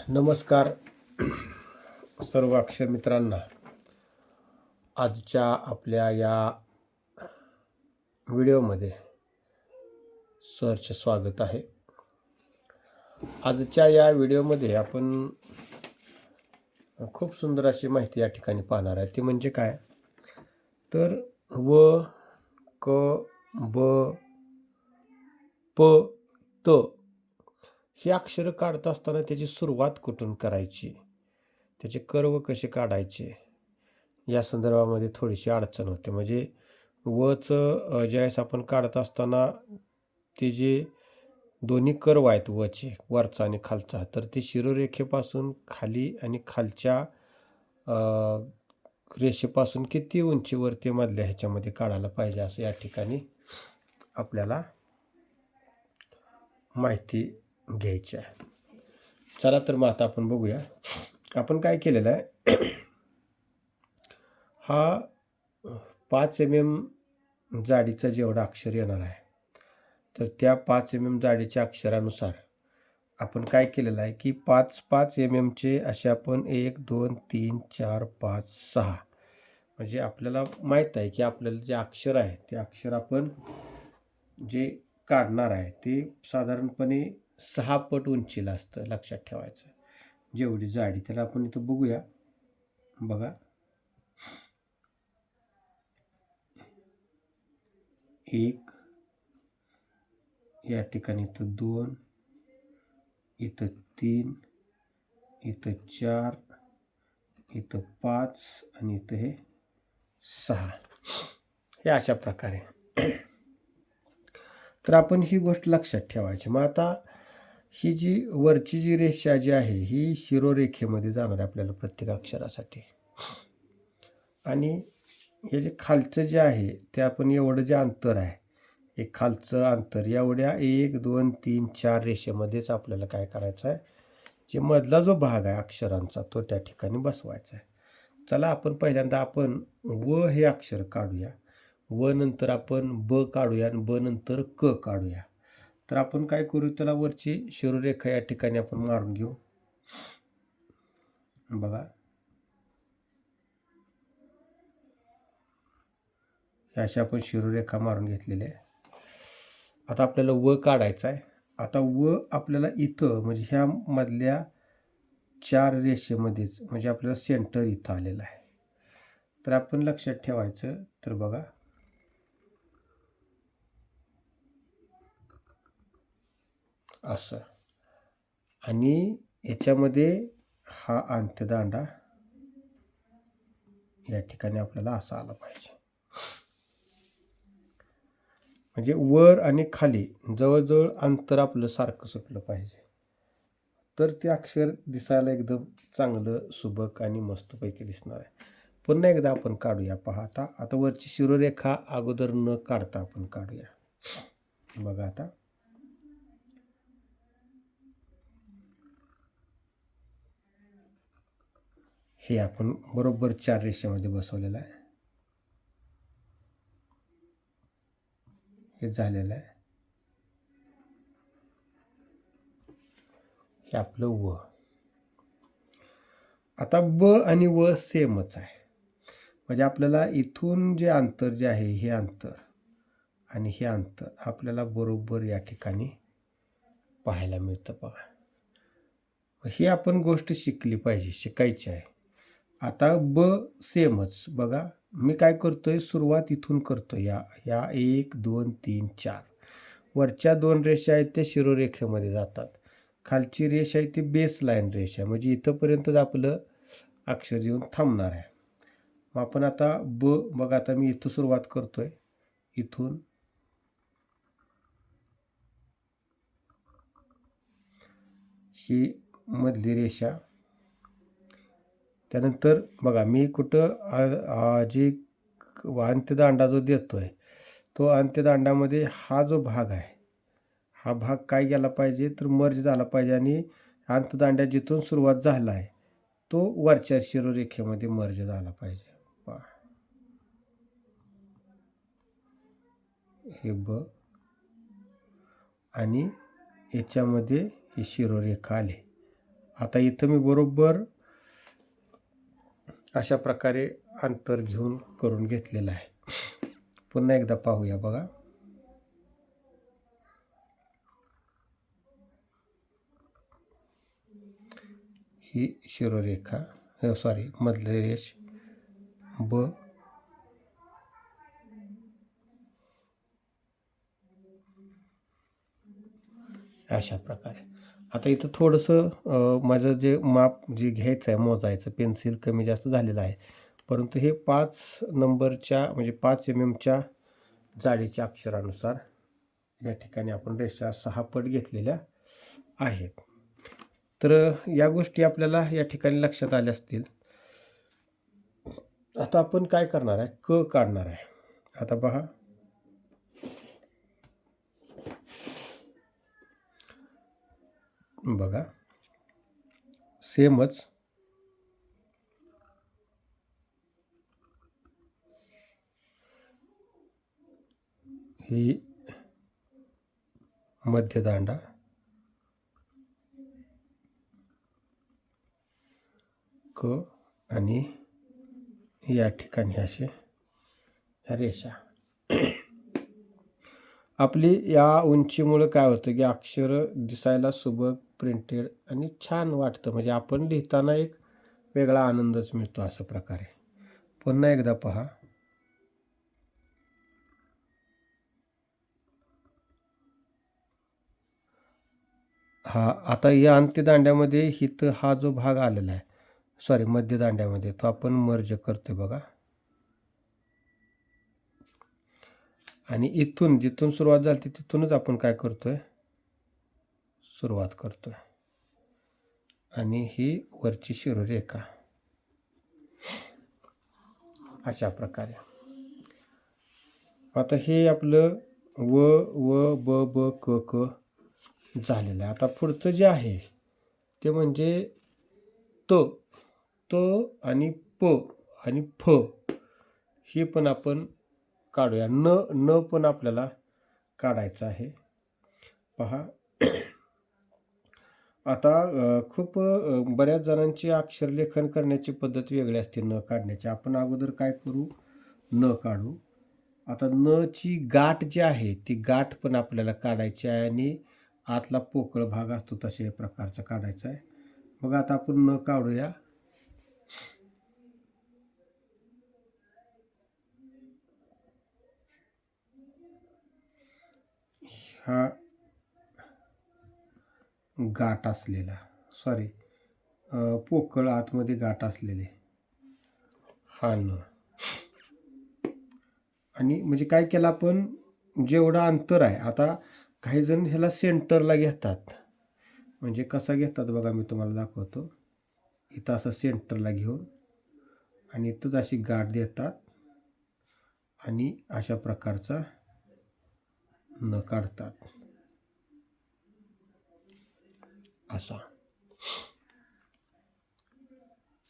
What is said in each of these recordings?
नमस्कार सर्व अक्षर मित्रांना. आजच्या आपल्या या व्हिडिओमध्ये सरचे स्वागत आहे. आजच्या या व्हिडिओमध्ये आपण खूप सुंदर अशी माहिती या ठिकाणी पाहणार आहे. ती म्हणजे काय तर व, क, ब, प, त ही अक्षरं काढत असताना त्याची सुरुवात कुठून करायची, त्याचे कर्व कसे काढायचे या संदर्भामध्ये थोडीशी अडचण होते. म्हणजे वचं ज्यावेळेस आपण काढत असताना ते जे दोन्ही कर्व आहेत वचे, वरचा आणि खालचा, तर ते शिरोरेखेपासून खाली आणि खालच्या रेषेपासून किती उंचीवर ते मधल्या ह्याच्यामध्ये काढायला पाहिजे असं या ठिकाणी आपल्याला माहिती घ्यायची आहे. चला तर मग आता आपण बघूया. आपण काय केलेलं आहे, हा 5 mm जाडीचा जेवढा अक्षर येणार आहे, तर त्या 5 mm जाडीच्या अक्षरानुसार आपण काय केलेलं आहे की 5-5 mm असे आपण 1 2 3 4 5 6 म्हणजे आपल्याला माहीत आहे की आपल्याला जे अक्षर आहे ते अक्षर आपण जे काढणार आहे ते साधारणपणे 6 पट उंचीला असतं. लक्षात ठेवायचं जेवढी जाडी. त्याला आपण इथं बघूया. बघा, 1 या ठिकाणी, इथं 2, इथं 3, इथं 4, इथं 5 आणि इथं हे 6. हे अशा प्रकारे. तर आपण ही गोष्ट लक्षात ठेवायची. मग आता ही जी वरची जी रेषा जी आहे ही शिरोरेखेमध्ये जाणार आहे आपल्याला प्रत्येक अक्षरासाठी. आणि हे जे खालचं जे आहे ते आपण एवढं जे अंतर आहे, हे खालचं अंतर एवढ्या 1 2 3 4 रेषेमध्येच आपल्याला काय करायचं आहे, जे मधला जो भाग आहे अक्षरांचा तो त्या ठिकाणी बसवायचा आहे. चला आपण पहिल्यांदा आपण व हे अक्षर काढूया. व नंतर आपण ब काढूया आणि ब नंतर क काढूया. तर आपण काय करू, त्याला वरची शिरोरेखा या ठिकाणी आपण मारून घेऊ. बघा, अशा आपण शिरोरेखा मारून घेतलेल्या आहे. आता आपल्याला व काढायचा आहे. आता व आपल्याला इथं म्हणजे ह्या मधल्या 4 रेषेमध्येच म्हणजे आपल्याला सेंटर इथं आलेलं आहे. तर आपण लक्षात ठेवायचं. तर बघा, असं. आणि याच्यामध्ये हा अंत्यदांडा या ठिकाणी आपल्याला असा आला पाहिजे. म्हणजे वर आणि खाली जवळजवळ अंतर आपलं सारखं सुटलं पाहिजे. तर ते अक्षर दिसायला एकदम चांगलं सुबक आणि मस्तपैकी दिसणार आहे. पुन्हा एकदा आपण काढूया. पहा, आता वरची शिरोरेखा अगोदर न काढता आपण काढूया. बघा, आता हे आपण बरोबर 4 रेषेमध्ये बसवलेलं आहे. हे झालेलं आहे. हे आपलं व. आता ब आणि व सेमच आहे. म्हणजे आपल्याला इथून जे अंतर जे आहे हे अंतर आणि हे अंतर आपल्याला बरोबर या ठिकाणी पाहायला मिळतं. बघा, ही आपण गोष्ट शिकली पाहिजे, शिकायची आहे. आता ब सेमच. बघा, मी काय करतोय, सुरुवात इथून करतोय. या 1 2 3 4 वरच्या 2 रेषा आहेत त्या शिरोरेखेमध्ये जातात. खालची रेष आहे ती बेस लाईन रेषा, म्हणजे इथंपर्यंतच आपलं अक्षर येऊन थांबणार आहे. मग आपण आता बघा, आता मी इथं सुरुवात करतोय. इथून ही मधली रेषा, त्यानंतर बघा मी कुठं जी अंत्यदांडा जो देतोय तो अंत्यदांडामध्ये हा जो भाग आहे हा भाग काय गेला पाहिजे तर मर्ज झाला पाहिजे. आणि अंत्यदांड्या जिथून सुरुवात झाला आहे तो वरच्या शिरोरेखेमध्ये मर्ज झाला पाहिजे. पहा, हे ब आणि याच्यामध्ये ही शिरोरेखा आली आता इथं मी बरोबर अशा प्रकारे अंतर घेऊन करून घेतलेलं आहे. पुन्हा एकदा पाहूया बघा. ही शिरोरेखा, सॉरी मधली रेष ब, अशा प्रकारे. आता इथं थोडंसं माझं जे माप जे घ्यायचं आहे, मोजायचं, पेन्सिल कमी जास्त झालेलं आहे, परंतु हे 5 नंबरच्या म्हणजे 5 mm जाडीच्या अक्षरानुसार या ठिकाणी आपण रेषा 6 पट घेतलेल्या आहेत. तर या गोष्टी आपल्याला या ठिकाणी लक्षात आल्या असतील. आता आपण काय करणार आहे, क काढणार आहे. आता पहा, बघा सेमच ही मध्यदांडा, क, आणि या ठिकाणी असे रेषा. आपली या उंचीमुळे काय होतं की अक्षर दिसायला सुबक, प्रिंटेड आणि छान वाटतं. म्हणजे आपण लिहिताना एक वेगळा आनंदच मिळतो अशा प्रकारे. पुन्हा एकदा पहा, हा आता या अंत्यदांड्यामध्ये इथं हा जो भाग आलेला आहे, सॉरी मध्यदांड्यामध्ये, तो आपण मर्ज करतोय बघा. आणि इथून जिथून सुरुवात झाली तिथूनच आपण काय करतोय, सुरुवात करतोय. आणि ही वरची शिरोरेखा अशा प्रकारे. आता हे आपलं व व ब ब क क झालेलं आहे. आता पुढचं जे आहे ते म्हणजे त, त आणि प आणि फ हे पण आपण काढूया. न, न पण आपल्याला काढायचं आहे. पहा, आता खूप बऱ्याच जणांची अक्षरलेखन करण्याची पद्धत वेगळी असते न काढण्याची. आपण अगोदर काय करू, न काढू. आता न ची गाठ जी आहे ती गाठ पण आपल्याला काढायची आहे आणि आतला पोकळ भाग असतो तशा प्रकारचा काढायचा आहे. मग आता आपण न काढूया. हा गाठ असलेला, सॉरी पोकळ आतमध्ये गाठ असलेले हा न. आणि म्हणजे काय केलं आपण, जेवढं अंतर आहे, आता काही जण ह्याला सेंटरला घेतात. म्हणजे कसा घेतात बघा, मी तुम्हाला दाखवतो. इथं असं सेंटरला घेऊन आणि इथंच अशी गाठ देतात आणि अशा प्रकारचा न काढतात असा.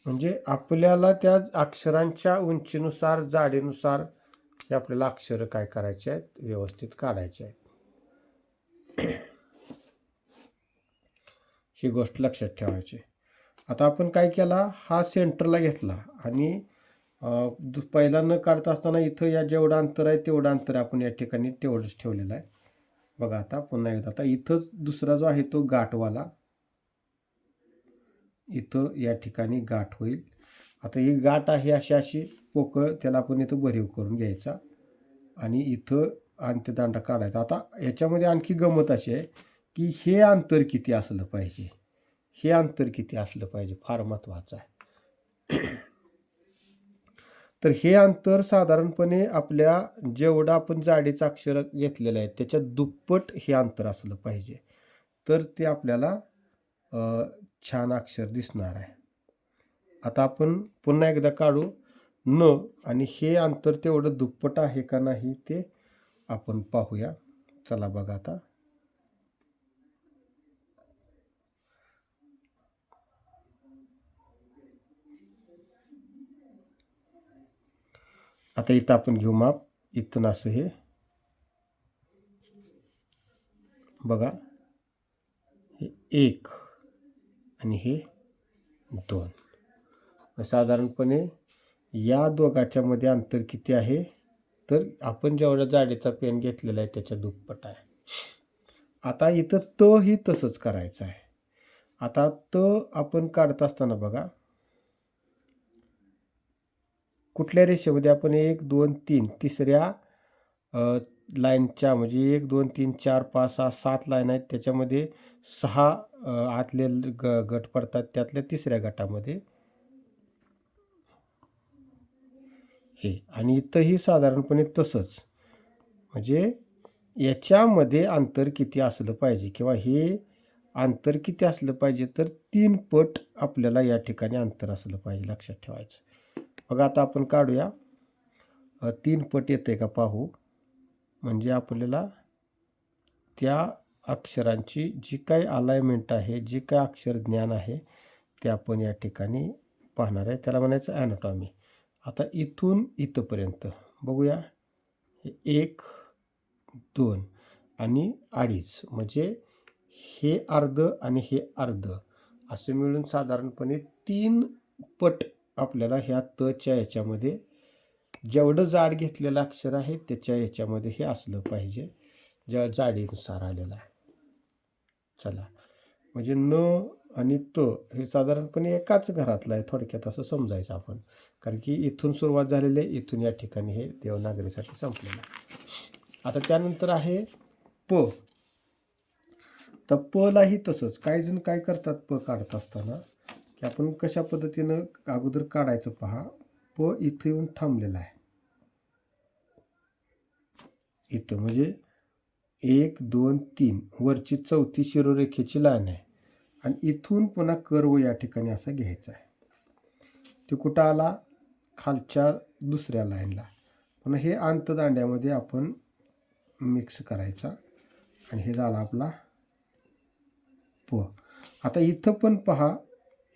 म्हणजे आपल्याला त्या अक्षरांच्या उंचीनुसार, जाडीनुसार हे आपल्याला अक्षर काय करायचे आहेत, व्यवस्थित काढायचे आहेत. ही गोष्ट लक्षात ठेवायची. आता आपण काय केला, हा सेंटरला घेतला आणि पहिला न काढता असताना इथं या जेवढं अंतर आहे तेवढं अंतर आपण या ठिकाणी तेवढंच ठेवलेलं आहे. बघा आता पुन्हा एकदा, आता इथंच दुसरा जो आहे तो गाठवाला, इथं या ठिकाणी गाठ होईल. आता ही गाठ आहे अशी अशी पोकळ, त्याला आपण इथं भरीव करून घ्यायचा आणि इथं अंत्यदांडा काढायचा. आता याच्यामध्ये आणखी गंमत अशी आहे की हे अंतर किती असलं पाहिजे, हे अंतर किती असलं पाहिजे, फार महत्त्वाचं आहे. तर हे अंतर साधारणपणे आपल्या जेवढं आपण जाडीचं अक्षर घेतलेलं आहे त्याच्या दुप्पट हे अंतर असलं पाहिजे, तर ते आपल्याला छान अक्षर दिसणार आहे. आता आपण पुन्हा एकदा काढू न, आणि हे अंतर तेवढं दुप्पट आहे का नाही ते आपण पाहूया. चला बघा, आता इथं आपण घेऊ माप. इथून असं हे बघा, हे 1 आणि हे 2. साधारणपणे या दोघाच्या मध्ये अंतर किती आहे, तर आपण जेवढ्या जाडीचा पेन घेतलेला आहे त्याच्या दुप्पट आहे. आता इथं त ही तसंच करायचं आहे. आता त आपण काढत असताना बघा, कुठल्या रेषेमध्ये आपण 1 2 3 तिसऱ्या लाईनच्या, म्हणजे 1 2 3 4 5 6 7 लाईन आहेत, त्याच्यामध्ये 6 आतले गट पडतात. त्यातल्या तिसऱ्या गटामध्ये हे, आणि इथंही साधारणपणे तसंच. म्हणजे याच्यामध्ये अंतर किती असलं पाहिजे, किंवा हे अंतर किती असलं पाहिजे, तर 3 पट आपल्याला या ठिकाणी अंतर असलं पाहिजे, लक्षात ठेवायचं. बघा आता आपण काढूया. 3 पट येते का पाहू. म्हणजे आपल्याला त्या अक्षरांची जी काही अलाइनमेंट आहे, जी काही अक्षर ज्ञान आहे, ते आपण या ठिकाणी पाहणार आहे. त्याला म्हणायचं ॲनाटॉमी. आता इथून इथंपर्यंत बघूया. 1 2 आणि 2.5, म्हणजे हे अर्ध आणि हे अर्ध असं मिळून साधारणपणे 3 पट आपल्याला ह्या तच्या याच्यामध्ये, जेवढं जाड घेतलेलं अक्षर आहे त्याच्या याच्यामध्ये हे असलं पाहिजे, ज्या जाडीनुसार आलेलं आहे. चला, म्हणजे न आणि त हे साधारणपणे एकाच घरातलं आहे, थोडक्यात असं समजायचं आपण. कारण की इथून सुरुवात झालेली आहे, इथून या ठिकाणी हे देवनागरीसाठी संपलेलं आहे. आता त्यानंतर आहे प. तर प लाही तसंच. काही जण काय करतात, प काढत असताना, की आपण कशा पद्धतीनं अगोदर काढायचं पहा. प इथं येऊन थांबलेला आहे, इथं म्हणजे 1 2 3 वरची 4थी शिरोरेषेची लाईन आहे, आणि इथून पुन्हा कर्व या ठिकाणी असा घ्यायचा आहे. ते कुठं आला, खालच्या दुसऱ्या लाईनला. पुन्हा हे अंतदांड्यामध्ये आपण मिक्स करायचा, आणि हे झाला आपला प. आता इथं पण पहा,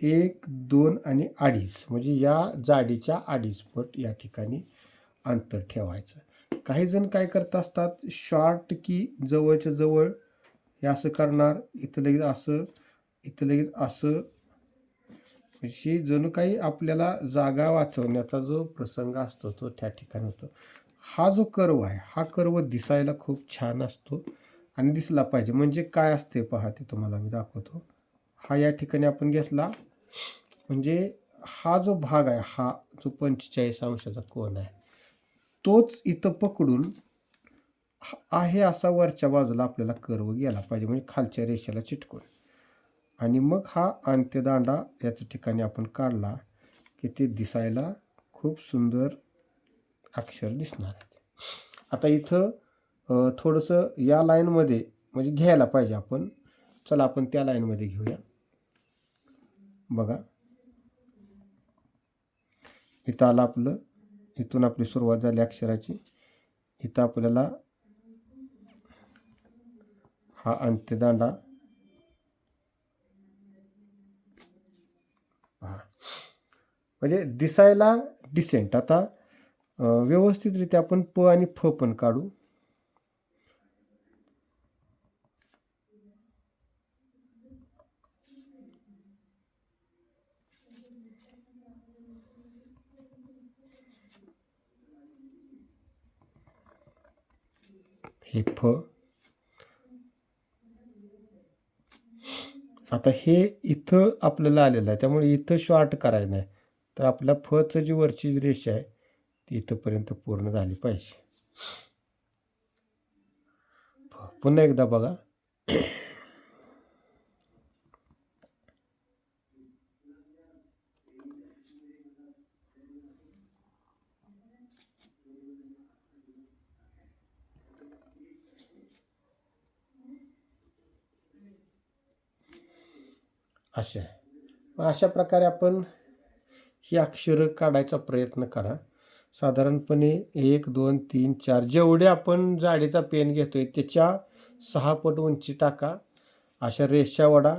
1 2 आणि 2.5, म्हणजे या जाडीच्या 2.5 पट या ठिकाणी अंतर ठेवायचं. काही जण काय करत असतात, शॉर्ट की जवळच्या जवळ हे असं करणार, इथं लगेच असं, इथं लगेच असं. म्हणजे जणू काही आपल्याला जागा वाचवण्याचा जो प्रसंग असतो तो त्या ठिकाणी होतो. हा जो कर्व आहे, हा कर्व दिसायला खूप छान असतो आणि दिसला पाहिजे. म्हणजे काय असते पहा, ते तुम्हाला मी दाखवतो. हा या ठिकाणी आपण घेतला, म्हणजे हा जो भाग आहे, हा जो 45 अंशाचा कोन आहे, तोच इथं पकडून आहे असा वरच्या बाजूला आपल्याला कर्व गेला पाहिजे, म्हणजे खालच्या रेषेला चिटकून. आणि मग हा अंत्यदांडा याच्या ठिकाणी आपण काढला की ते दिसायला खूप सुंदर अक्षर दिसणार आहे. आता इथं थोडंसं या लाईनमध्ये म्हणजे घ्यायला पाहिजे आपण. चला आपण त्या लाईनमध्ये घेऊया. बघा, इथं आलं आपलं, इथून आपली सुरुवात झाली अक्षराची. इथं आपल्याला हा अंत्यदांडा पहा, म्हणजे दिसायला डिसेंट. आता व्यवस्थितरित्या आपण प आणि फ पण काढू. हे फ. आता हे इथं आपल्याला आलेलं आहे, त्यामुळे इथं शॉर्ट करायचं नाही. तर आपल्या फचं जी वरची रेषा आहे ती इथंपर्यंत पूर्ण झाली पाहिजे. पुन्हा एकदा बघा. अशा प्रकारे आपण ही अक्षरं काढायचा प्रयत्न करा. साधारणपणे 1 2 3 4 जेवढे आपण जाडीचा पेन घेतोय त्याच्या 6 पट उंची टाका. अशा रेषा वडा,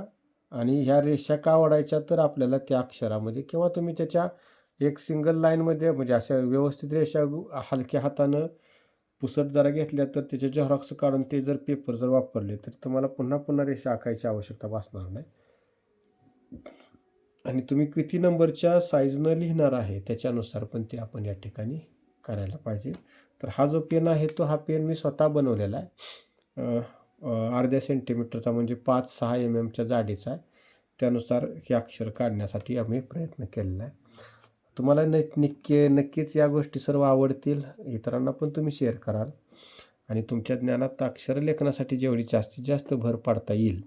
आणि ह्या रेषा का वडायच्या, तर आपल्याला त्या अक्षरामध्ये, किंवा तुम्ही त्याच्या एक सिंगल लाईनमध्ये, म्हणजे अशा व्यवस्थित रेषा हलक्या हातानं पुसट जरा घेतल्या, तर त्याचे झेरॉक्स काढून ते जर पेपर जर वापरले तर तुम्हाला पुन्हा पुन्हा रेषा आखायची आवश्यकता भासणार नाही. आणि तुम्ही किती नंबरच्या साईजनं लिहिणार आहे त्याच्यानुसार पण ते आपण या ठिकाणी करायला पाहिजे. तर हा जो पेन आहे तो हा पेन मी स्वतः बनवलेला आहे. अर्ध्या सेंटीमीटरचा म्हणजे 5-6 mm जाडीचा आहे. त्यानुसार हे अक्षर काढण्यासाठी आम्ही प्रयत्न केलेला आहे. तुम्हाला नक्कीच या गोष्टी सर्व आवडतील. इतरांना पण तुम्ही शेअर कराल आणि तुमच्या ज्ञानात अक्षर लेखनासाठी जेवढी जास्तीत जास्त भर पाडता येईल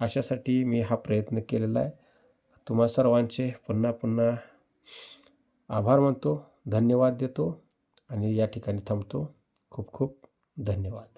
अशासाठी मी हा प्रयत्न केलेला आहे. तुम्हा सर्वांचे पुन्हा पुन्हा आभार मानतो, धन्यवाद देतो आणि या ठिकाणी थांबतो. खूप खूप धन्यवाद.